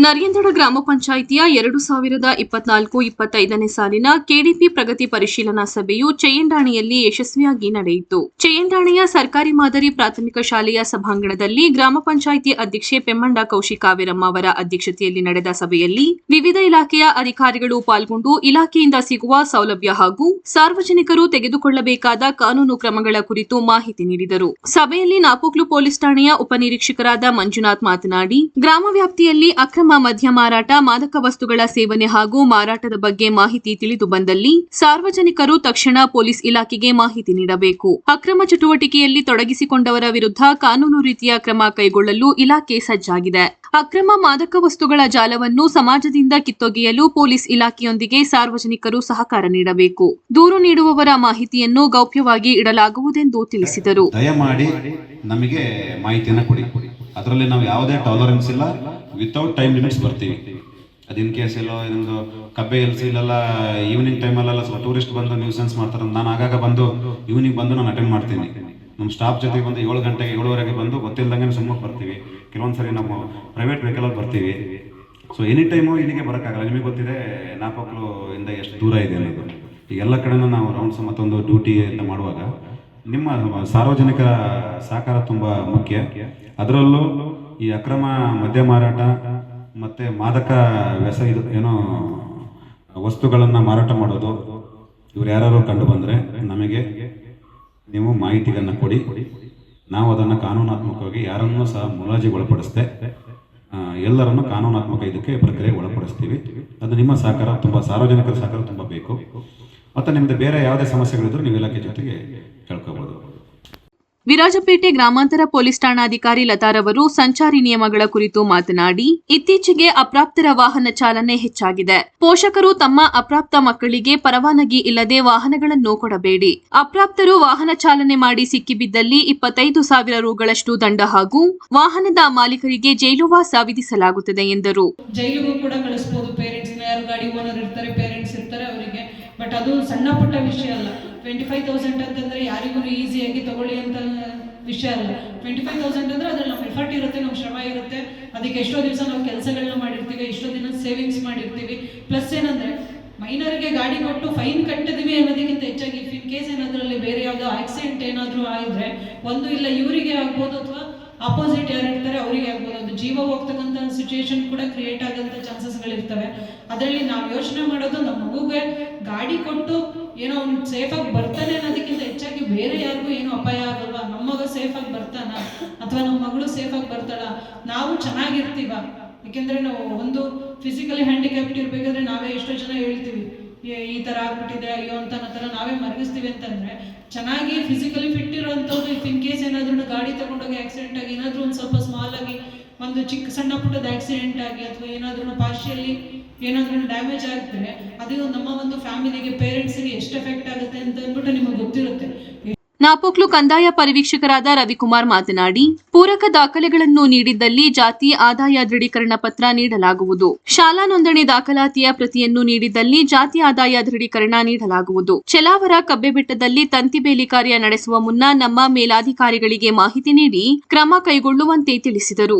ನರೇಂದ್ರ ಗ್ರಾಮ ಪಂಚಾಯಿತಿಯ 2024-25ನೇ ಸಾಲಿನ ಕೆಡಿಪಿ ಪ್ರಗತಿ ಪರಿಶೀಲನಾ ಸಭೆಯು ಚೈಯಂಡಾಣಿಯಲ್ಲಿ ಯಶಸ್ವಿಯಾಗಿ ನಡೆಯಿತು. ಚೈಯಂಡಾಣಿಯ ಸರ್ಕಾರಿ ಮಾದರಿ ಪ್ರಾಥಮಿಕ ಶಾಲೆಯ ಸಭಾಂಗಣದಲ್ಲಿ ಗ್ರಾಮ ಪಂಚಾಯಿತಿ ಅಧ್ಯಕ್ಷೆ ಪೆಮ್ಮಂಡ ಕೌಶಿಕಾವೇರಮ್ಮ ಅವರ ಅಧ್ಯಕ್ಷತೆಯಲ್ಲಿ ನಡೆದ ಸಭೆಯಲ್ಲಿ ವಿವಿಧ ಇಲಾಖೆಯ ಅಧಿಕಾರಿಗಳು ಪಾಲ್ಗೊಂಡು ಇಲಾಖೆಯಿಂದ ಸಿಗುವ ಸೌಲಭ್ಯ ಹಾಗೂ ಸಾರ್ವಜನಿಕರು ತೆಗೆದುಕೊಳ್ಳಬೇಕಾದ ಕಾನೂನು ಕ್ರಮಗಳ ಕುರಿತು ಮಾಹಿತಿ ನೀಡಿದರು. ಸಭೆಯಲ್ಲಿ ನಾಪೋಕ್ಲು ಪೊಲೀಸ್ ಠಾಣೆಯ ಉಪನಿರೀಕ್ಷಕರಾದ ಮಂಜುನಾಥ್ ಮಾತನಾಡಿ, ಗ್ರಾಮ ವ್ಯಾಪ್ತಿಯಲ್ಲಿ ಅಕ್ರಮ ಮದ್ಯ ಮಾರಾಟ, ಮಾದಕ ವಸ್ತುಗಳ ಸೇವನೆ ಹಾಗೂ ಮಾರಾಟದ ಬಗ್ಗೆ ಮಾಹಿತಿ ತಿಳಿದು ಬಂದಲ್ಲಿ ಸಾರ್ವಜನಿಕರು ತಕ್ಷಣ ಪೊಲೀಸ್ ಇಲಾಖೆಗೆ ಮಾಹಿತಿ ನೀಡಬೇಕು. ಅಕ್ರಮ ಚಟುವಟಿಕೆಯಲ್ಲಿ ತೊಡಗಿಸಿಕೊಂಡವರ ವಿರುದ್ಧ ಕಾನೂನು ರೀತಿಯ ಕ್ರಮ ಕೈಗೊಳ್ಳಲು ಇಲಾಖೆ ಸಜ್ಜಾಗಿದೆ. ಅಕ್ರಮ ಮಾದಕ ವಸ್ತುಗಳ ಜಾಲವನ್ನು ಸಮಾಜದಿಂದ ಕಿತ್ತೊಗೆಯಲು ಪೊಲೀಸ್ ಇಲಾಖೆಯೊಂದಿಗೆ ಸಾರ್ವಜನಿಕರು ಸಹಕಾರ ನೀಡಬೇಕು. ದೂರು ನೀಡುವವರ ಮಾಹಿತಿಯನ್ನು ಗೌಪ್ಯವಾಗಿ ಇಡಲಾಗುವುದೆಂದು ತಿಳಿಸಿದರು. ದಯಮಾಡಿ ನಮಗೆ ಮಾಹಿತಿಯನ್ನು ಕೊಡಿ. ಅದರಲ್ಲಿ ನಾವು ಯಾವುದೇ ಟಾಲರೆನ್ಸ್ ಇಲ್ಲ. ವಿತೌಟ್ ಟೈಮ್ ಲಿಮಿಟ್ಸ್ ಬರ್ತೀವಿ. ಅದಿನ್ ಕೇಸ್ ಎಲ್ಲೋ ಇದೊಂದು ಕಬ್ಬೆ ಇಲ್ಲೆಲ್ಲ ಈವ್ನಿಂಗ್ ಟೈಮಲ್ಲೆಲ್ಲ ಸ್ವಲ್ಪ ಟೂರಿಸ್ಟ್ ಬಂದು ನ್ಯೂಸೆನ್ಸ್ ಮಾಡ್ತಾರೆ. ನಾನು ಆಗಾಗ ಬಂದು ಈವ್ನಿಂಗ್ ಬಂದು ನಾನು ಅಟೆಂಡ್ ಮಾಡ್ತೀನಿ. ನಮ್ಮ ಸ್ಟಾಫ್ ಜೊತೆಗೆ ಬಂದು 7 ಗಂಟೆಗೆ 7:15 ಬಂದು ಗೊತ್ತಿಲ್ಲದಂಗೆ ಸುಮ್ಮನೆ ಬರ್ತೀವಿ. ಕೆಲವೊಂದು ಸರಿ ನಾವು ಪ್ರೈವೇಟ್ ವೆಹಿಕಲಲ್ಲಿ ಬರ್ತೀವಿ. ಸೊ ಎನಿ ಟೈಮು ಇಲ್ಲಿಗೆ ಬರೋಕ್ಕಾಗಲ್ಲ. ನಿಮಗೆ ಗೊತ್ತಿದೆ ನಾಪೋಕ್ಲು ಇಂದ ಎಷ್ಟು ದೂರ ಇದೆ ಅನ್ನೋದು. ಈಗ ಎಲ್ಲ ಕಡೆನೂ ನಾವು ರೌಂಡ್ಸ್ ಮತ್ತೊಂದು ಡ್ಯೂಟಿ ಅಂತ ಮಾಡುವಾಗ ನಿಮ್ಮ ಸಾರ್ವಜನಿಕರ ಸಹಕಾರ ತುಂಬ ಮುಖ್ಯ. ಅದರಲ್ಲೂ ಈ ಅಕ್ರಮ ಮದ್ಯ ಮಾರಾಟ ಮತ್ತು ಮಾದಕ ಏನೋ ವಸ್ತುಗಳನ್ನು ಮಾರಾಟ ಮಾಡೋದು ಇವ್ರು ಯಾರು ಕಂಡು ಬಂದರೆ ನಮಗೆ ನೀವು ಮಾಹಿತಿಗಳನ್ನು ಕೊಡಿ. ನಾವು ಅದನ್ನು ಕಾನೂನಾತ್ಮಕವಾಗಿ ಯಾರನ್ನೂ ಸಹ ಮುಲಾಜಿಗೆ ಒಳಪಡಿಸ್ದೆ ಎಲ್ಲರನ್ನು ಕಾನೂನಾತ್ಮಕ ಇದಕ್ಕೆ ಪ್ರಕ್ರಿಯೆಗೆ ಒಳಪಡಿಸ್ತೀವಿ. ಅದು ನಿಮ್ಮ ಸಹಕಾರ ತುಂಬ, ಸಾರ್ವಜನಿಕರ ಸಹಕಾರ ತುಂಬ ಬೇಕು. ಮತ್ತು ನಿಮ್ಮದು ಬೇರೆ ಯಾವುದೇ ಸಮಸ್ಯೆಗಳಿದ್ರೂ ನೀವು ಇಲಾಖೆ ಜೊತೆಗೆ ಕೇಳ್ಕೋಬಹುದು. ವಿರಾಜಪೇಟೆ ಗ್ರಾಮಾಂತರ ಪೊಲೀಸ್ ಠಾಣಾಧಿಕಾರಿ ಲತಾರವರು ಸಂಚಾರಿ ನಿಯಮಗಳ ಕುರಿತು ಮಾತನಾಡಿ, ಇತ್ತೀಚೆಗೆ ಅಪ್ರಾಪ್ತರ ವಾಹನ ಚಾಲನೆ ಹೆಚ್ಚಾಗಿದೆ. ಪೋಷಕರು ತಮ್ಮ ಅಪ್ರಾಪ್ತ ಮಕ್ಕಳಿಗೆ ಪರವಾನಗಿ ಇಲ್ಲದೆ ವಾಹನಗಳನ್ನು ಕೊಡಬೇಡಿ. ಅಪ್ರಾಪ್ತರು ವಾಹನ ಚಾಲನೆ ಮಾಡಿ ಸಿಕ್ಕಿಬಿದ್ದಲ್ಲಿ 25,000 ರೂಗಳಷ್ಟು ದಂಡ ಹಾಗೂ ವಾಹನದ ಮಾಲೀಕರಿಗೆ ಜೈಲುವಾಸ ವಿಧಿಸಲಾಗುತ್ತದೆ ಎಂದರು. ಜೈಲಿಗೂ ಕೂಡ ಕಳಿಸಬಹುದು. ಪೇರೆಂಟ್ಸ್ ಯಾರು ಗಾಡಿ ಓನರ್ ಇರ್ತಾರೆ, ಪೇರೆಂಟ್ಸ್ ಇರ್ತಾರೆ ಅವರಿಗೆ. ಬಟ್ ಅದು ಸಣ್ಣ ಪುಟ್ಟ ವಿಷಯ ಅಲ್ಲ. 25,000 ಅಂತಂದ್ರೆ ಯಾರಿಗೂ ಈಸಿಯಾಗಿ ತಗೊಳ್ಳಿ ಅಂತ ವಿಷಯ ಅಲ್ಲ. 25,000 ಅಂದ್ರೆ ಅದ್ರಲ್ಲಿ ನಮ್ಮ ಎಫರ್ಟ್ ಇರುತ್ತೆ, ನಮ್ಮ ಶ್ರಮ ಇರುತ್ತೆ. ಅದಕ್ಕೆ ಎಷ್ಟೋ ದಿವಸ ನಾವು ಕೆಲಸಗಳನ್ನ ಮಾಡಿರ್ತೀವಿ, ಎಷ್ಟೋ ದಿನ ಸೇವಿಂಗ್ಸ್ ಮಾಡಿರ್ತೀವಿ. ಪ್ಲಸ್ ಏನಂದ್ರೆ ಮೈನರ್ಗೆ ಗಾಡಿ ಕೊಟ್ಟು ಫೈನ್ ಕಟ್ಟಿದೀವಿ ಅನ್ನೋದಕ್ಕಿಂತ ಹೆಚ್ಚಾಗಿ ಇನ್ ಕೇಸ್ ಏನಾದ್ರಲ್ಲಿ ಬೇರೆ ಯಾವುದೋ ಆಕ್ಸಿಡೆಂಟ್ ಏನಾದರೂ ಆಗಿದ್ರೆ ಒಂದು ಇಲ್ಲ ಇವರಿಗೆ ಆಗ್ಬೋದು ಅಥವಾ ಅಪೋಸಿಟ್ ಯಾರು ಇರ್ತಾರೆ ಅವರಿಗೆ ಆಗ್ಬೋದು. ಅದು ಜೀವ ಹೋಗ್ತಕ್ಕಂಥ ಸಿಚುವೇಶನ್ ಕೂಡ ಕ್ರಿಯೇಟ್ ಆಗಂತ ಚಾನ್ಸಸ್ಗಳಿರ್ತವೆ. ಅದರಲ್ಲಿ ನಾವು ಯೋಚನೆ ಮಾಡೋದು ನಮ್ಮ ಮಗುಗೆ ಗಾಡಿ ಕೊಟ್ಟು ಏನೋ ಅವ್ನು ಸೇಫಾಗಿ ಬರ್ತಾನೆ ಅನ್ನೋದಕ್ಕಿಂತ ಹೆಚ್ಚಾಗಿ ಬೇರೆ ಯಾರಿಗೂ ಏನೋ ಅಪಾಯ ಆಗಲ್ವಾ, ನಮ್ಮ ಮಗ ಸೇಫಾಗಿ ಬರ್ತಾನ ಅಥವಾ ನಮ್ಮ ಮಗಳು ಸೇಫಾಗಿ ಬರ್ತಾಳ, ನಾವು ಚೆನ್ನಾಗಿರ್ತೀವ. ಯಾಕೆಂದ್ರೆ ನಾವು ಒಂದು ಫಿಸಿಕಲಿ ಹ್ಯಾಂಡಿಕ್ಯಾಪ್ಟ್ ಇರ್ಬೇಕಾದ್ರೆ ನಾವೇ ಎಷ್ಟೋ ಜನ ಹೇಳ್ತೀವಿ ಈ ತರ ಆಗ್ಬಿಟ್ಟಿದೆ ಅಯ್ಯೋ ಅಂತ ನಾವೇ ಮರಗಿಸ್ತೀವಿ. ಅಂತಂದ್ರೆ ಚೆನ್ನಾಗಿ ಫಿಸಿಕಲಿ ಫಿಟ್ ಇರೋಂಥವ್ರು ಇನ್ ಕೇಸ್ ಏನಾದ್ರೂ ಗಾಡಿ ತಗೊಂಡೋಗಿ ಆಕ್ಸಿಡೆಂಟ್ ಆಗಿ ಏನಾದ್ರೂ ಒಂದು ಸ್ವಲ್ಪ ಸ್ಮಾಲ್ ಆಗಿ ಒಂದು ಚಿಕ್ಕ ಸಣ್ಣ ಪುಟ್ಟದ ಆಕ್ಸಿಡೆಂಟ್ ಆಗಿ ಅಥವಾ ಏನಾದ್ರೂ ಪಾರ್ಷಿಯಲಿ ಏನಾದ್ರೂ ಡ್ಯಾಮೇಜ್ ಆಗಿದ್ರೆ ಅದು ನಮ್ಮ ಒಂದು ಫ್ಯಾಮಿಲಿಗೆ, ಪೇರೆಂಟ್ಸ್ಗೆ ಎಷ್ಟು ಎಫೆಕ್ಟ್ ಆಗುತ್ತೆ ಅಂತ ಅಂದ್ಬಿಟ್ಟು ನಿಮಗೆ ಗೊತ್ತಿರುತ್ತೆ. ನಾಪೋಕ್ಲು ಕಂದಾಯ ಪರಿವೀಕ್ಷಕರಾದ ರವಿಕುಮಾರ್ ಮಾತನಾಡಿ, ಪೂರಕ ದಾಖಲೆಗಳನ್ನು ನೀಡಿದ್ದಲ್ಲಿ ಜಾತಿ ಆದಾಯ ದೃಢೀಕರಣ ಪತ್ರ ನೀಡಲಾಗುವುದು. ಶಾಲಾ ನೋಂದಣಿ ದಾಖಲಾತಿಯ ಪ್ರತಿಯನ್ನು ನೀಡಿದ್ದಲ್ಲಿ ಜಾತಿ ಆದಾಯ ದೃಢೀಕರಣ ನೀಡಲಾಗುವುದು. ಚೆಲಾವರ ಕಬ್ಬೆಬೆಟ್ಟದಲ್ಲಿ ತಂತಿ ಬೇಲಿ ಕಾರ್ಯ ನಡೆಸುವ ಮುನ್ನ ನಮ್ಮ ಮೇಲಾಧಿಕಾರಿಗಳಿಗೆ ಮಾಹಿತಿ ನೀಡಿ ಕ್ರಮ ಕೈಗೊಳ್ಳುವಂತೆ ತಿಳಿಸಿದರು.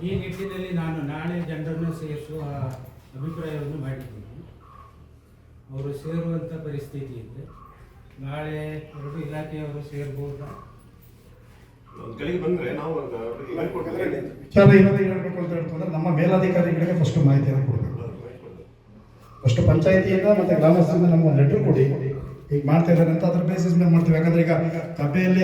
ಈ ನಿಟ್ಟಿನಲ್ಲಿ ನಾನು ನಾಳೆ ಜನರನ್ನು ಸೇರಿಸುವ ಅಭಿಪ್ರಾಯವನ್ನು ಮಾಡಿದ್ದೀನಿ. ಅವರು ಸೇರುವಂಥ ಪರಿಸ್ಥಿತಿ ಇದೆ. ನಾಳೆ 2 ಇಲಾಖೆಯವರು ಸೇರ್ಬೋದಾ? ವಿಚಾರ ಹೇಳಬೇಕು ಅಂತ ಹೇಳ್ತಂದ್ರೆ ನಮ್ಮ ಮೇಲಾಧಿಕಾರಿಗಳಿಗೆ ಫಸ್ಟ್ ಮಾಹಿತಿಯನ್ನು ಕೊಡಬೇಕು. ಫಸ್ಟ್ ಪಂಚಾಯತಿಯಿಂದ ಮತ್ತು ಗ್ರಾಮಸ್ಥರಿಂದ ನಮ್ಗೆ ಒಂದು ಲೆಟ್ರ್ ಕೊಡಿ, ಈಗ ಮಾಡ್ತಾ ಇದ್ದಾರೆ ಅಂತ ಅದ್ರ ಬೇಸಿಸ್ ಮೇಲೆ ಮಾಡ್ತೀವಿ. ಯಾಕಂದ್ರೆ ಈಗ ಕಬ್ಬೆಯಲ್ಲಿ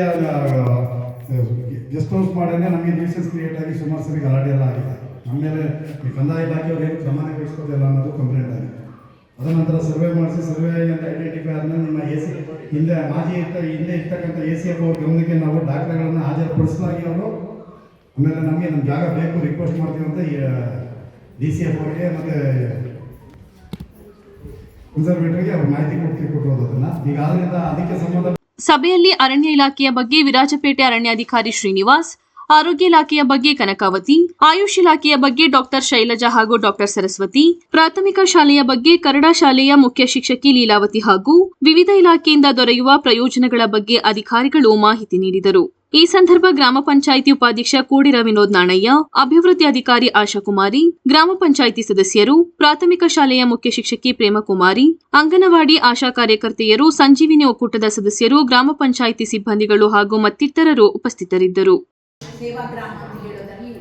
ಗೆಸ್ಟ್ ಹೌಸ್ ಮಾಡೇನೆ ನಮಗೆ ನ್ಯೂಸೆನ್ಸ್ ಕ್ರಿಯೇಟ್ ಆಗಿ ಸುಮಾರು ಸರಿ ಗಲಾಟೆ ಎಲ್ಲ ಆಗಿದೆ. ಆಮೇಲೆ ಈ ಕಂದಾಯ ಇಲಾಖೆಯವರು ಏನು ಗಮನ ವಹಿಸೋದಿಲ್ಲ ಅನ್ನೋದು ಕಂಪ್ಲೇಂಟ್ ಆಗಿದೆ. ಅದರ ನಂತರ ಸರ್ವೆ ಮಾಡಿಸಿ ಸರ್ವೆ ಅಂತ ಐಡೆಂಟಿಫೈ ಆದ್ಮೇಲೆ ನಿಮ್ಮ AC ಹಿಂದೆ ಹಿಂದೆ ಇರ್ತಕ್ಕಂಥ ACF ಅವ್ರ ಗಮನಕ್ಕೆ ನಾವು ದಾಖಲೆಗಳನ್ನು ಹಾಜರುಪಡಿಸಲಾಗಿ ಅವರು ಆಮೇಲೆ ನಮಗೆ ನಮ್ಮ ಜಾಗ ಬೇಕು ರಿಕ್ವೆಸ್ಟ್ ಮಾಡ್ತೀವಿ ಅಂತ DCF ಅವರಿಗೆ ಮತ್ತು ಕನ್ಸರ್ವೇಟರ್ಗೆ ಅವ್ರು ಮಾಹಿತಿ ಕೊಟ್ಟರು. ಅದನ್ನು ಈಗ ಆದ್ದರಿಂದ ಅದಕ್ಕೆ ಸಂಬಂಧ ಸಭೆಯಲ್ಲಿ ಅರಣ್ಯ ಇಲಾಖೆಯ ಬಗ್ಗೆ ವಿರಾಜಪೇಟೆ ಅರಣ್ಯಾಧಿಕಾರಿ ಶ್ರೀನಿವಾಸ್, ಆರೋಗ್ಯ ಇಲಾಖೆಯ ಬಗ್ಗೆ ಕನಕಾವತಿ, ಆಯುಷ್ ಇಲಾಖೆಯ ಬಗ್ಗೆ ಡಾಕ್ಟರ್ ಶೈಲಜಾ ಹಾಗೂ ಡಾಕ್ಟರ್ ಸರಸ್ವತಿ, ಪ್ರಾಥಮಿಕ ಶಾಲೆಯ ಬಗ್ಗೆ ಕನ್ನಡ ಶಾಲೆಯ ಮುಖ್ಯ ಶಿಕ್ಷಕಿ ಲೀಲಾವತಿ ಹಾಗೂ ವಿವಿಧ ಇಲಾಖೆಯಿಂದ ದೊರೆಯುವ ಪ್ರಯೋಜನಗಳ ಬಗ್ಗೆ ಅಧಿಕಾರಿಗಳು ಮಾಹಿತಿ ನೀಡಿದರು. ಈ ಸಂದರ್ಭ ಗ್ರಾಮ ಪಂಚಾಯಿತಿ ಉಪಾಧ್ಯಕ್ಷ ಕೂಡಿರ ವಿನೋದ್ ನಾಣಯ್ಯ, ಅಭಿವೃದ್ಧಿ ಅಧಿಕಾರಿ ಆಶಾಕುಮಾರಿ, ಗ್ರಾಮ ಪಂಚಾಯಿತಿ ಸದಸ್ಯರು, ಪ್ರಾಥಮಿಕ ಶಾಲೆಯ ಮುಖ್ಯ ಶಿಕ್ಷಕಿ ಪ್ರೇಮಕುಮಾರಿ, ಅಂಗನವಾಡಿ ಆಶಾ ಕಾರ್ಯಕರ್ತೆಯರು, ಸಂಜೀವಿನಿ ಒಕ್ಕೂಟದ ಸದಸ್ಯರು, ಗ್ರಾಮ ಪಂಚಾಯಿತಿ ಸಿಬ್ಬಂದಿಗಳು ಹಾಗೂ ಮತ್ತಿತರರು ಉಪಸ್ಥಿತರಿದ್ದರು. ಸೇವಾಗ್ರಾಮ ಅಂತ ಹೇಳೋದ್ರಲ್ಲಿ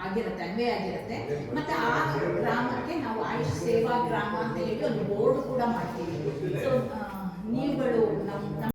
ಆಗಿರುತ್ತೆ, ಅನ್ವಯ ಆಗಿರುತ್ತೆ. ಮತ್ತೆ ಆ ಗ್ರಾಮಕ್ಕೆ ನಾವು ಆಯುಷ್ ಸೇವಾ ಗ್ರಾಮ ಅಂತ ಹೇಳಿ ಒಂದು ಬೋರ್ಡ್ ಕೂಡ ಮಾಡ್ತೀವಿ. ಸೊ ನೀವುಗಳು ನಮ್ಮ